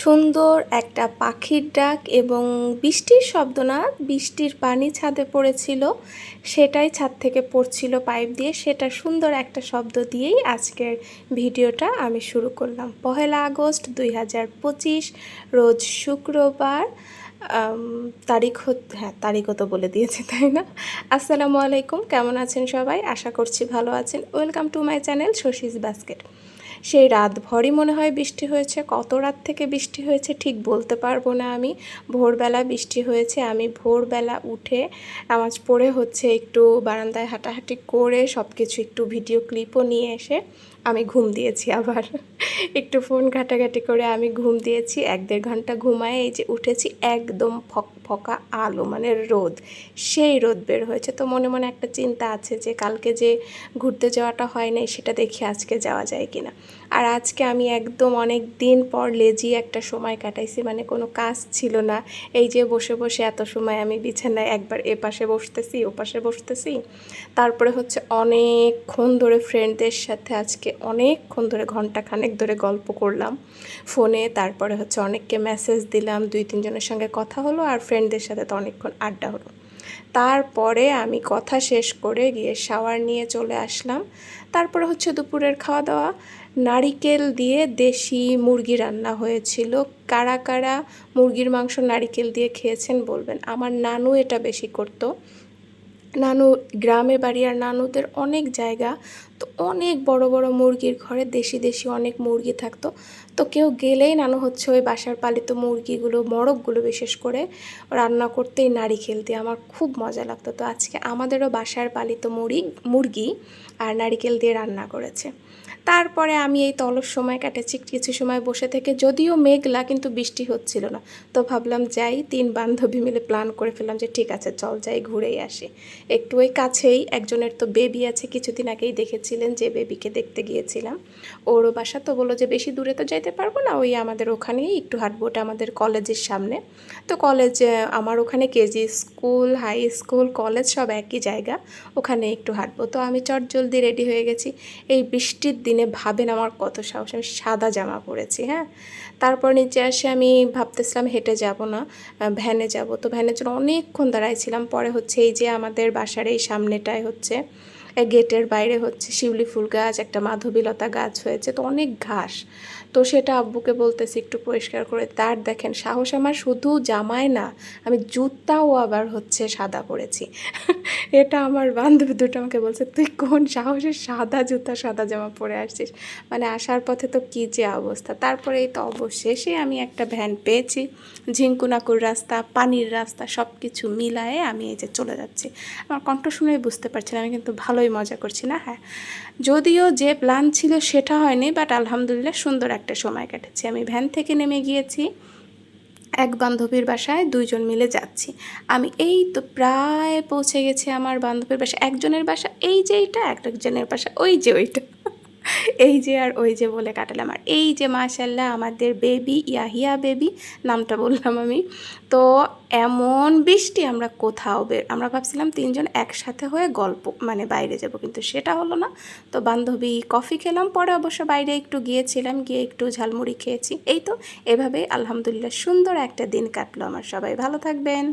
সুন্দর একটা পাখির ডাক এবং বৃষ্টির শব্দ না, বৃষ্টির পানি ছাদে পড়েছিল, সেটাই ছাদ থেকে পড়ছিল পাইপ দিয়ে। সেটা সুন্দর একটা শব্দ দিয়েই আজকের ভিডিওটা আমি শুরু করলাম। 1 আগস্ট 2025, রোজ শুক্রবার। তারিখও তো বলে দিয়েছে, তাই না? আসসালামু আলাইকুম, কেমন আছেন সবাই? আশা করছি ভালো আছেন। Welcome to my channel Shashi's basket. সেই রাত ভরই মনে হয় বৃষ্টি হয়েছে। কত রাত থেকে বৃষ্টি হয়েছে ঠিক বলতে পারবো না আমি। ভোরবেলা বৃষ্টি হয়েছে। আমি ভোরবেলা উঠে নামাজ পড়ে একটু বারান্দায় হাঁটাহাঁটি করে সব কিছু একটু ভিডিও ক্লিপও নিয়ে এসে আমি ঘুম দিয়েছি। আবার একটু ফোন ঘাটাঘাটি করে আমি ঘুম দিয়েছি। 1-1.5 ঘন্টা ঘুমায় এই যে উঠেছি, একদম ফকা আলো, মানে রোদ, সেই রোদ বের হয়েছে। তো মনে মনে একটা চিন্তা আছে যে কালকে যে ঘুরতে যাওয়াটা হয় নাই, সেটা দেখি আজকে যাওয়া যায় কিনা। আর আজকে আমি একদম অনেক দিন পর লেজি একটা সময় কাটাইছি, মানে কোনো কাজ ছিল না। এই যে বসে বসে এত সময় আমি বিছানায় একবার এ পাশে বসতেছি, ও পাশে বসতেছি। তারপরে অনেকক্ষণ ধরে ফ্রেন্ডদের সাথে আজকে অনেকক্ষণ ধরে ঘন্টাখানেক ধরে গল্প করলাম ফোনে। তারপরে অনেককে মেসেজ দিলাম, 2-3 জনের সঙ্গে কথা হলো, আর ফ্রেন্ডদের সাথে তো অনেকক্ষণ আড্ডা হলো। তারপরে আমি কথা শেষ করে গিয়ে শাওয়ার নিয়ে চলে আসলাম। তারপরে দুপুরের খাওয়া দাওয়া। নারিকেল দিয়ে দেশি মুরগি রান্না হয়েছিল। কারা কারা মুরগির মাংস নারিকেল দিয়ে খেয়েছেন বলবেন। আমার নানু এটা বেশি করতো। নানু গ্রামে বাড়ি, আর নানুদের অনেক জায়গা, তো অনেক বড় বড় মুরগির ঘরে দেশি দেশি অনেক মুরগি থাকতো। তো কেউ গেলেই নানু ওই বাসার পালিত মুরগিগুলো, মোরগগুলো বিশেষ করে রান্না করতেই নারিকেল দিয়ে। আমার খুব মজা লাগতো। তো আজকে আমাদেরও বাসার পালিত মুরগি আর নারিকেল দিয়ে রান্না করেছে। তারপরে আমি এই অলস সময় কাটেছি কিছু সময় বসে থেকে, যদিও মেঘলা কিন্তু বৃষ্টি হচ্ছিল না। তো ভাবলাম যাই, 3 বান্ধবী মিলে প্ল্যান করে ফেললাম যে ঠিক আছে চল যাই, ঘুরেই আসি। একটু ওই কাছেই একজনের তো বেবি আছে, কিছুদিন আগেই দেখেছিলেন যে বেবিকে দেখতে গিয়েছিলাম। ওরও বাসা, তো বললো যে বেশি দূরে তো যাইতে পারবো না, ওই আমাদের ওখানেই একটু হাঁটবো, ওটা আমাদের কলেজের সামনে। তো কলেজ, আমার ওখানে K G school, high school, college সব একই জায়গা, ওখানে একটু হাঁটবো। তো আমি চটজলদি রেডি হয়ে গেছি। এই বৃষ্টির দিনে ভাবেন আমার কত সাহস, আমি সাদা জামা পরেছি। হ্যাঁ, তারপর নিচে আসে আমি ভাবতেছিলাম হেঁটে যাব না, ভ্যানে যাব। তো ভ্যানের জন্য অনেকক্ষণ দাঁড়াইছিলাম। পরে এই যে আমাদের বাসার এই সামনেটায় গেটের বাইরে শিউলি ফুল গাছ, একটা মাধবীলতা গাছ হয়েছে, তো অনেক ঘাস। তো সেটা আব্বুকে বলতেছি একটু পরিষ্কার করে। তার দেখেন সাহস, আমার শুধু জামায় না, আমি জুতাও আবার সাদা পরেছি। এটা আমার বান্ধবী দুটো আমাকে বলছে, তুই কোন সাহসে সাদা জুতা সাদা জামা পরে আসছিস। মানে আসার পথে তো কী যে অবস্থা। তারপরে এই তো অবশেষে আমি একটা ভ্যান পেয়েছি। ঝিঙ্কুনাকুর রাস্তা, পানির রাস্তা, সব কিছু মিলায়ে আমি এই যে চলে যাচ্ছি। আমার কণ্ঠ শুনেই বুঝতে পারছি না, আমি কিন্তু ভালোই মজা করছি না? হ্যাঁ, যদিও যে প্ল্যান ছিল সেটা হয়নি, বাট আলহামদুলিল্লাহ সুন্দর একটা সময় কাটেছি। আমি ভ্যান থেকে নেমে গিয়েছি এক বান্ধবীর বাসায়, 2 জন মিলে যাচ্ছি। আমি এই তো প্রায় পৌঁছে গেছি আমার বান্ধবীর বাসা। একজনের বাসা এই যে এইটা, একজনের বাসা ওই যে ওইটা। এই যে আর ওই যে বলে কাটালাম। আর এই যে মাশাল্লাহ আমাদের বেবি, ইয়াহিয়া বেবি নামটা বললাম আমি। তো এমন বৃষ্টি, আমরা কোথাও আমরা ভাবছিলাম 3 জন একসাথে হয়ে গল্প, মানে বাইরে যাব, কিন্তু সেটা হলো না। তো বান্ধবী কফি খেলাম, পরে অবশ্য বাইরে একটু গিয়েছিলাম, গিয়ে একটু ঝালমুড়ি খেয়েছি। এই তো এভাবেই আলহামদুলিল্লাহ সুন্দর একটা দিন কাটলো আমার। সবাই ভালো থাকবেন।